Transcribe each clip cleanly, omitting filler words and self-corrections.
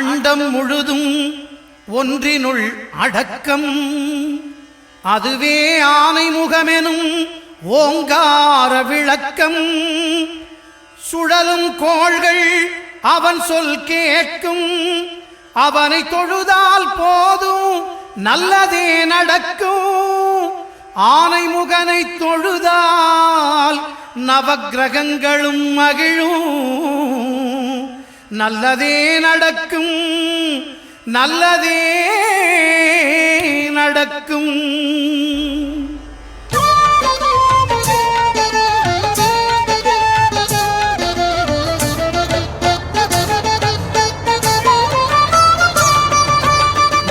அண்டம் முழுதும் ஒன்றினுள் அடக்கம். அதுவே ஆனை முகமெனும் ஓங்கார விளக்கம். சுழலும் கோள்கள் அவன் சொல் கேட்கும். அவனை தொழுதால் போதும் நல்லதே நடக்கும். ஆனை முகனை தொழுதால் நவக்கிரகங்களும் மகிழும். நல்லதே நடக்கும், நல்லதே நடக்கும்.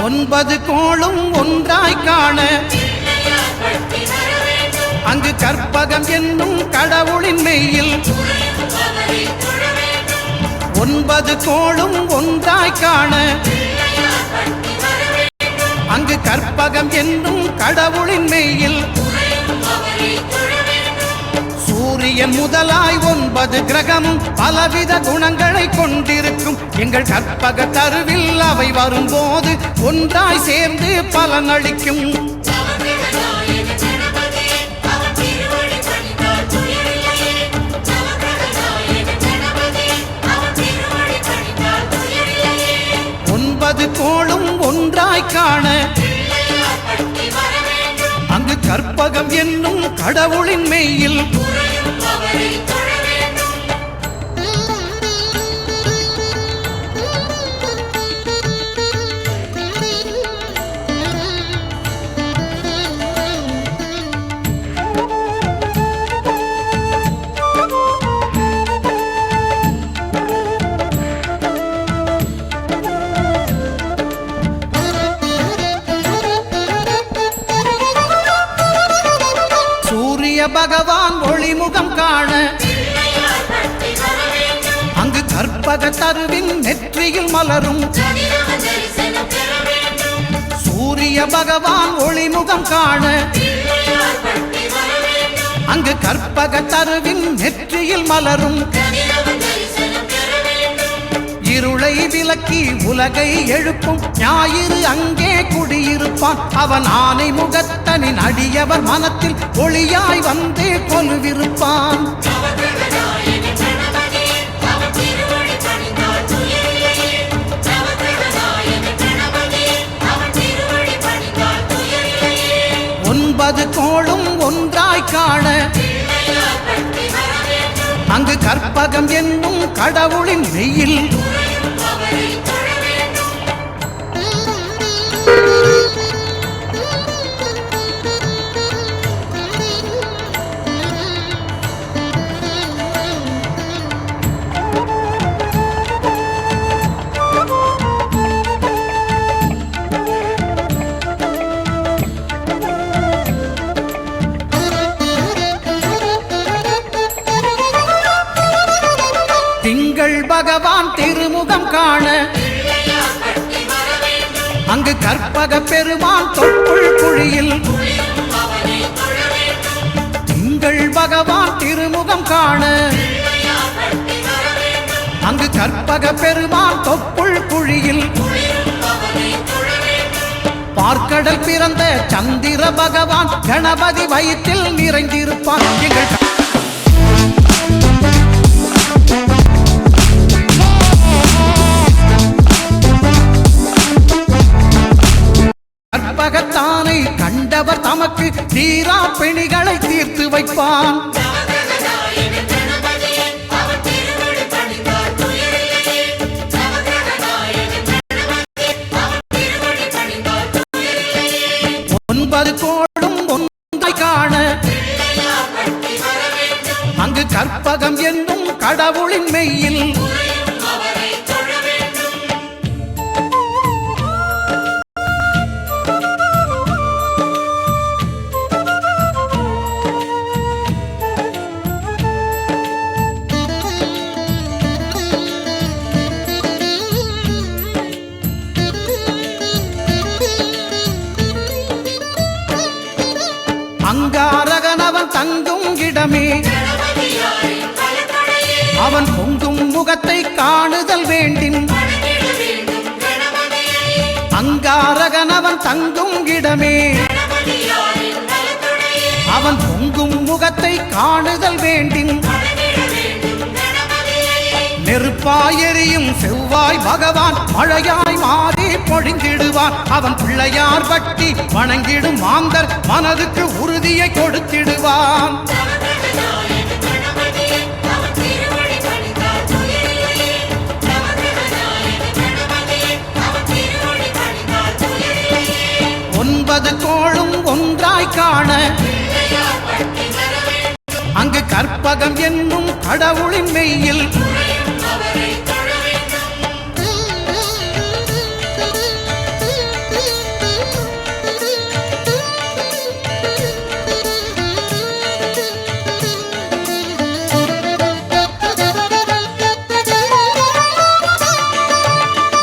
ஒன்பது கோளும் ஒன்றாய் காண அங்கு கற்பகம் என்னும் கடவுளின் மெய்யில். ஒன்பது கோளும் ஒன்றாய் காண அங்கு கற்பகம் என்னும் கடவுளின் மெய்யில். சூரியன் முதலாய் 9 கிரகமும் பலவித குணங்களை கொண்டிருக்கும். எங்கள் கற்பக தருவில் அவை வரும்போது ஒன்றாய் சேர்ந்து பலனளிக்கும். ஒன்பது கோளும் ஒன்றாய் காண அங்கு கற்பகம் என்னும் கடவுளின் மெய்யில். பகவான் ஒளிமுகம் காண அங்கு கற்பக தருவின் நெற்றியில் மலரும். சூரிய பகவான் ஒளிமுகம் காண அங்கு கற்பக தருவின் நெற்றியில் மலரும். இருளை விலக்கி உலகை எழுப்பும் ஞாயிறு அங்கே குடியிருப்பான். அவன் ஆனை முகத்தனின் அடியவர் மனத்தில் ஒளியாய் வந்து கொலுவிருப்பான். ஒன்பது கோளும் ஒன்றாய் காண அங்கு கற்பகம் என்னும் கடவுளின் மெய்யில். திங்கள் பகவான் திருமுகம் காண அங்கு கற்பக பெருமான் தொப்புள் குழியில். திங்கள் பகவான் திருமுகம் காண அங்கு கற்பக பெருமான் தொப்புள் குழியில். பார்க்கடல் பிறந்த சந்திர பகவான் கணபதி வயிற்றில் நிறைந்திருப்பான். எங்கள் கற்பகத்தானை கண்டவர் தமக்கு தீரா பிணிகளை தீர்த்து வைப்பான். ஒன்பது கோளும் ஒன்றாய் காண அங்கு கற்பகம் என்னும் கடவுளின் மெய்யில். அங்காரகனவன் தங்கும் இடமே அவன் பொங்கும் முகத்தை காணுதல் வேண்டும். அங்காரகனவன் தங்கும் இடமே அவன் பொங்கும் முகத்தை காணுதல் வேண்டின் நெருப்பாய் எரியும் செவ்வாய் பகவான் மழையாய் மாறி பொழிந்திடுவான் அவன் பிள்ளையார் பட்டி வணங்கிடும் மாந்தர் மனதுக்கு உறுதியை கொடுத்திடுவான் ஒன்பது கோளும் ஒன்றாய் காண அங்கு கற்பகம் என்னும் கடவுளின் மெய்யில்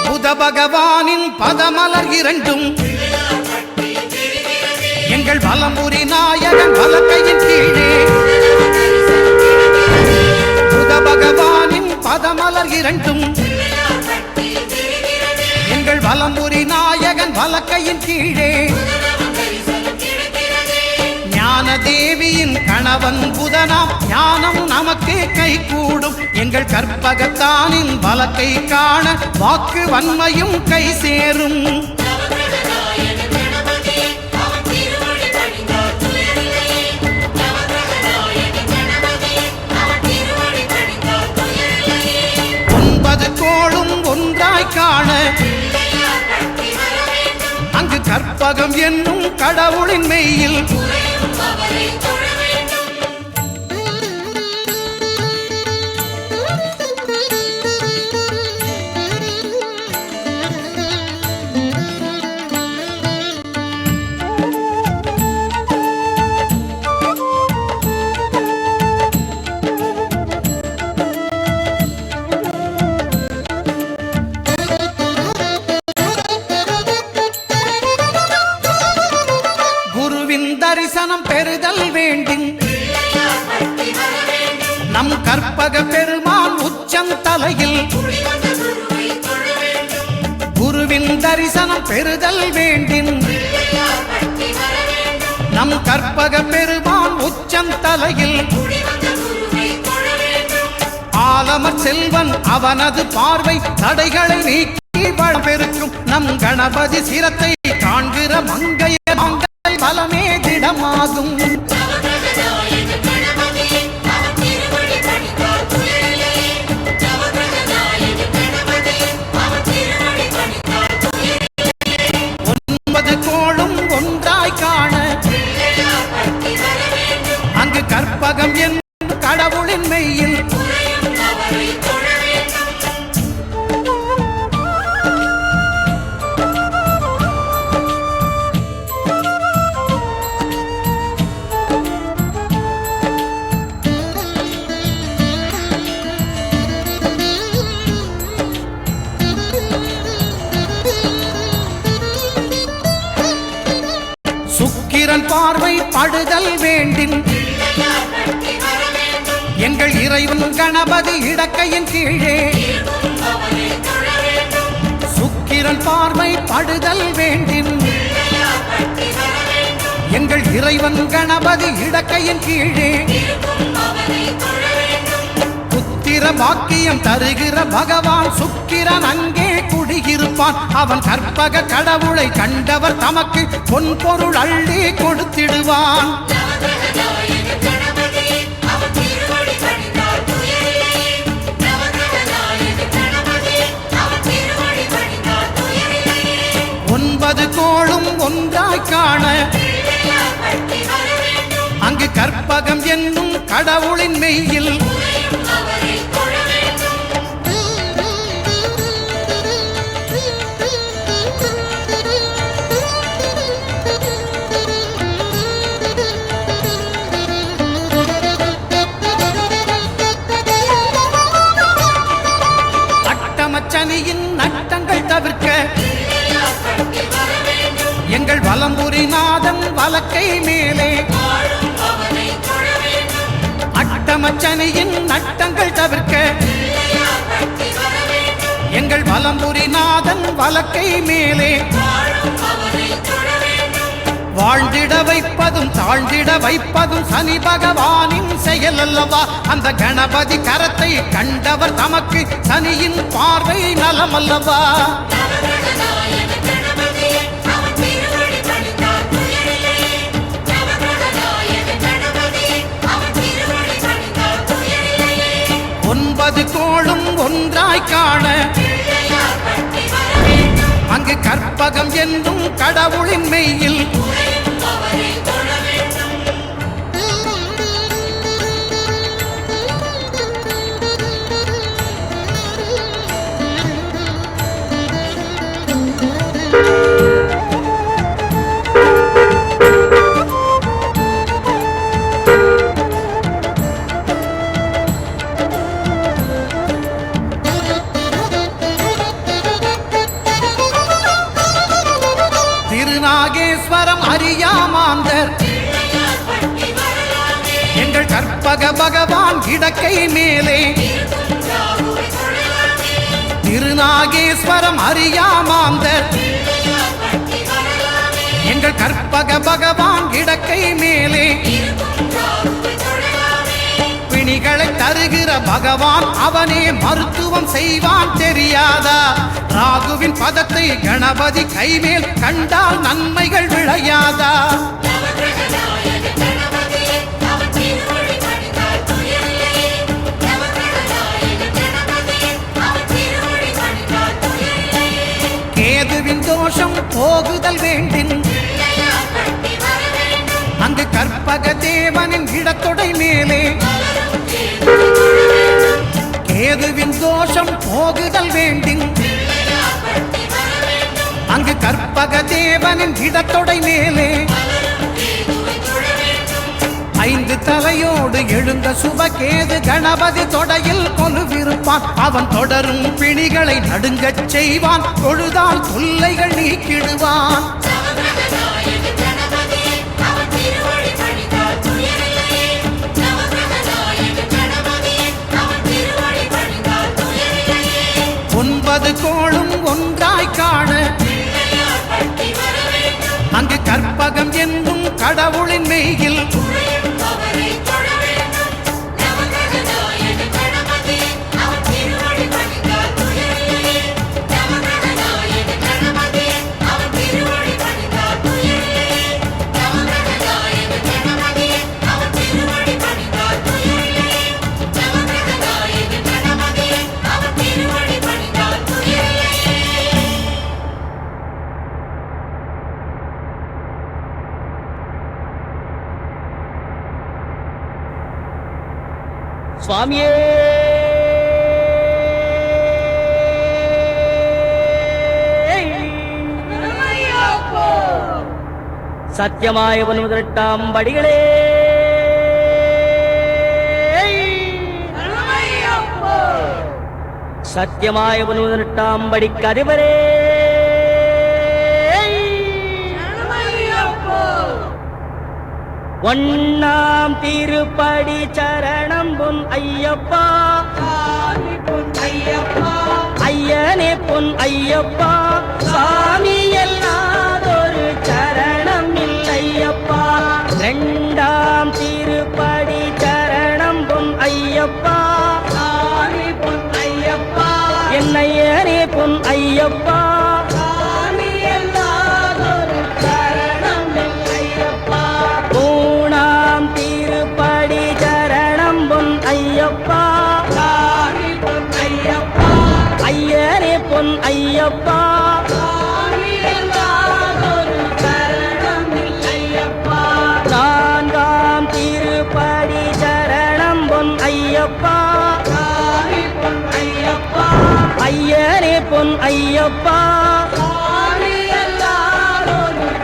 புத பகவானின் பதமலர் இரண்டும் எங்கள் வலம்புரி நாயகன் வலக்கையின் கீழே புத பகவானின் பதமலர் இரண்டும் எங்கள் வலம்புரி நாயகன் வலக்கையின் கீழே ஞான தேவியின் கணவன் புதனாம் ஞானம் நமக்கு கை கூடும் எங்கள் கற்பகத்தானின் வலக்கை காண வாக்கு வன்மையும் கை சேரும் கோளும் ஒன்றாய் காண அங்கு கற்பகம் என்னும் கடவுளின் மெய்யில் தரிசனம் பெறுதல் வேண்டின் நம் கற்பக பெருமான் உச்சந்தலையில் குருவின் தரிசனம் பெறுதல் வேண்டின் நம் கற்பக பெருமான் உச்சந்தலையில் ஆலமர் செல்வன் அவனது பார்வை தடைகளை நீக்கி வளம் பெருக்கும் நம் கணபதி சிரத்தை காண்கிற மங்கைய பலமே திடமாகும் ஒன்பது கோளும் ஒன்றாய் காண அங்கு கற்பகம் என்னும் கடவுளின் மெய்யில் சுக்கிரன் பார்வை படுதல் வேண்டின் எங்கள் இறைவன் கணபதி இடக்கையின் கீழே சுக்கிரன் பார்வை படுதல் வேண்டின் எங்கள் இறைவன் கணபதி இடக்கையின் கீழே புத்திர பாக்கியம் தருகிற பகவான் சுக்கிரன் அங்கே குடியிருப்பான் அவன் கற்பக கடவுளை கண்டவர் தமக்கு பொன் பொருள் அள்ளி கொடுத்திடுவான் ஒன்பது கோளும் ஒன்றாய் காண அங்கு கற்பகம் என்னும் கடவுளின் மெய்யில் அட்டமச்சனியின் நட்டங்கள் தவிர்க்க எங்கள் வலம்புரி நாதன் வலக்கை மேலே அட்டமச்சனியின் நட்டங்கள் தவிர்க்க எங்கள் வலம்புரிநாதன் வலக்கை மேலே வாழ்ந்திட வைப்பதும் தாழ்ந்திட வைப்பதும் சனி பகவானின் செயல் அல்லவா. அந்த கணபதி கரத்தை கண்டவர் தமக்கு சனியின் பார்வை நலமல்லவா. ஒன்பது கோளும் ஒன்றாய் காண அங்கு கற்பகம் என்னும் கடவுளின் மெய்யில் திருநாகேஸ்வரம் அறியாமாந்தர் எங்கள் கற்பக பகவான் இடக்கை மேலே திருநாகேஸ்வரம் அறியாமாந்தர் எங்கள் கற்பக பகவான் இடக்கை மேலே பிணிகளை தருகிற பகவான் அவனே மருத்துவம் செய்வான் தெரியாதா. ராகுவின் பதத்தை கணபதி கைமேல் கண்டால் நன்மைகள் விளையாதா. கேதுவின் தோஷம் போகுதல் வேண்டின் அங்கு கற்பக தேவனின் இடத்தொடை மேலே கேதுவின் தோஷம் போகுதல் வேண்டின் அங்கு கற்பக தேவனின் இடத்தொடை மேலே ஐந்து தலையோடு எழுந்த சுபகேது கணபதி தொடையில் கொலுவிருப்பான். அவன் தொடரும் பிணிகளை நடுங்கச் செய்வான். தொழுதால் தொல்லைகள் நீக்கிடுவான். ஒன்பது கோளும் ஒன்றாய் காண அங்கு கற்பகம் என்னும் கடவுளின் மெய்யில் சுவாமியே சத்தியமாய முதலிட்டாம் படிகளே சத்தியமாய முதலிட்டாம் படி கதிபரே ஒன்னாம் திருப்படி சரணம் பொன் ஐயப்பா ஐயனே பொன் ஐயப்பா சாமி எல்லாதொரு சரணம் இல்லையப்பா. இரண்டாம் திருப்படி சரணம் பொன் ஐயப்பா பொன் ஐயப்பா என்னையனே பொன் ஐயப்பா பொன் ஐயப்பா நான்காம் திருப்படி சரணம் பொன் ஐயப்பா ஐயனே பொன் ஐயப்பா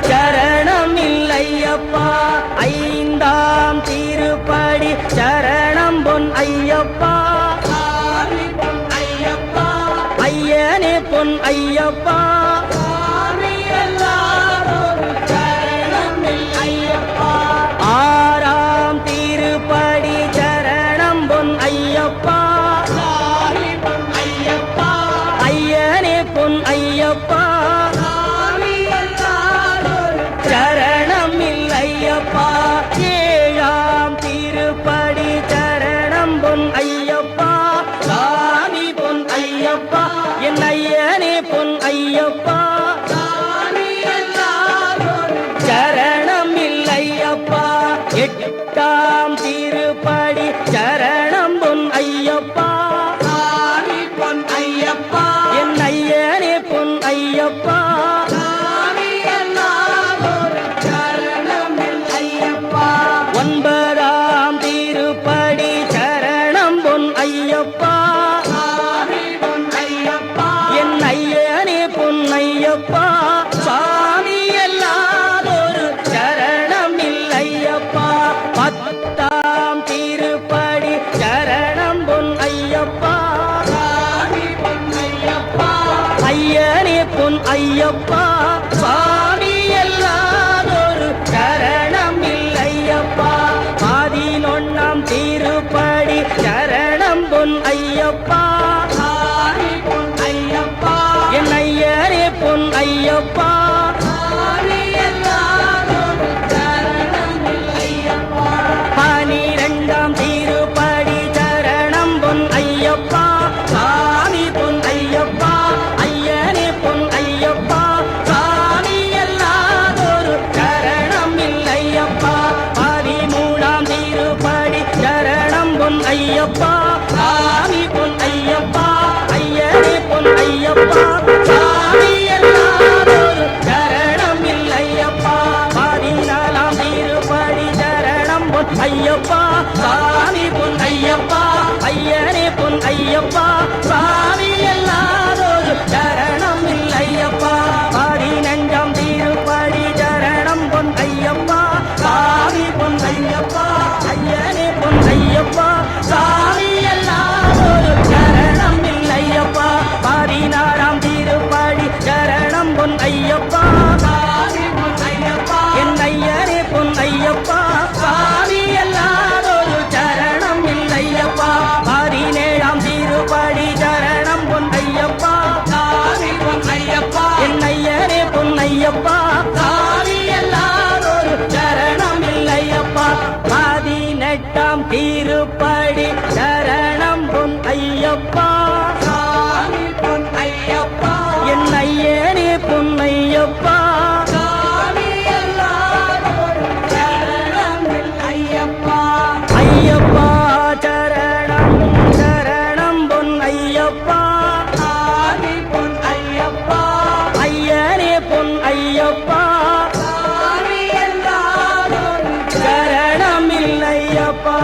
சரணம் இல்லையப்பா. ஐந்தாம் திருப்படி சரணம் பொன் ஐயப்பா ஐயனே பொன் ஐயப்பா ஆறாம் திருப்படி சரணம் பொன் ஐயப்பா ஐய ஏழாம் திருப்படி சரணம் பொன் ஐயப்பா சாமி பொன் ஐயப்பா என் ஐயனே பொன் ஐயப்பா சரணம் இல்லையப்பா எட்டாம் திருப்படி சரணம் பொன் ஐயப்பா சாமி பொன் ஐயப்பா என் ஐயனே பொன் ஐயப்பா சாமி எல்லாரும் சரணம் ஐயப்பா ஒன்பதாம் திருப்படி சரணம் பொன் ஐயப்பா சாமி பொன் ஐயப்பா என் ஐயனே பொன் ஐயப்பா சாமி எல்லாதொரு சரணம் இல்லையப்பா பத்தாம் திருப்படி சரணம் பொன் ஐயப்பா சாமி பொன் ஐயப்பா ஐயனே பொன் ஐயப்பா சாமி எல்லாதொரு சரணம் இல்லையப்பா பதினொன்னாம் திருப்படி சரணம் பொன் ஐயப்பா சாமி பொன் ஐயப்பா என் ஐயனே பொன் ஐயப்பா சாமி எல்லாரும் சரணம் ஐயப்பா பனிரெண்டாம் திருப்படி சரணம் பொன் ஐயப்பா சாமி பொன் ஐயப்பா ஐயனே பொன் ஐயப்பா சாமி எல்லாதொரு சரணம் இல்லையப்பா பதிமூணாம் திருப்படி சரணம் பொன் ஐயப்பா சாமி பொன் ஐயப்பா ஐயனே பொன் ஐயப்பா சாமி எல்லாதொரு சரணம் இல்லையப்பா பதினாலாம் திருப்படி சரணம் பொன் ஐயப்பா சாமி பொன் ஐயப்பா ஐயனே பொன் ஐயப்பா சாமி எல்லாதொரு சரணம் இல்லையப்பா பதினஞ்சாம் திருப்படி சரணம் பொன் ஐயப்பா சாமி பொன் ஐயப்பா ஐயனே பொன் ஐயப்பா சாமி எல்லாதொரு சரணம் இல்லையப்பா பதினாறாம் திருப்படி சரணம் பொன் ஐயப்பா சாமி பொன் ஐயப்பா என் ஐயனே பொன் ஐயப்பா சாமி எல்லாதொரு சரணம் இல்லையப்பா பதினேழாம் திருப்படி சரணம் பொன் ஐயப்பா சாமி பொன் ஐயப்பா என் ஐயனே பொன் ஐயப்பா சாமி எல்லாதொரு சரணம் இல்லையப்பா பதினெட்டாம் திருப்படி சரணம் பொன் ஐயப்பா சாமி பொன் ஐயப்பா என் ஐயனே பொன் ஐயப்பா சாமி எல்லாரும் சரணம் ஐயப்பா ஐயப்பா சரணம் சரணம் பொன் ஐயப்பா சாமி பொன் ஐயப்பா ஐயனே பொன் ஐயப்பா சாமி எல்லாரும் சரணம் இல்லையப்பா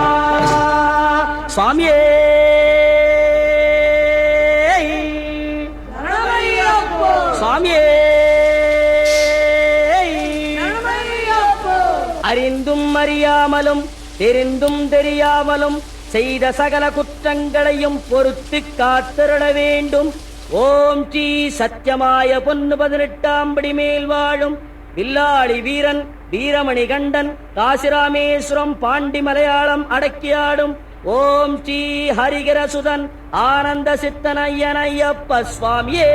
சுவாமியே சரணமையப்போ சுவாமியே சரணமையப்போ அறிந்தும் அறியாமலும் தெரிந்தும் தெரியாமலும் செய்த சகல குற்றங்களையும் பொறுத்து காத்திருள வேண்டும். ஓம் ஸ்ரீ சத்தியமாய பொன்னு 18ஆம் படி மேல் வாழும் வில்லாளி வீரன் வீரமணி கண்டன் காசிராமேஸ்வரம் பாண்டி மலையாளம் அடக்கியாடும் ஓம் ஸ்ரீ ஹரிகரசுதன் ஆனந்த சித்தன் ஐயன் ஐயப்ப சுவாமியே.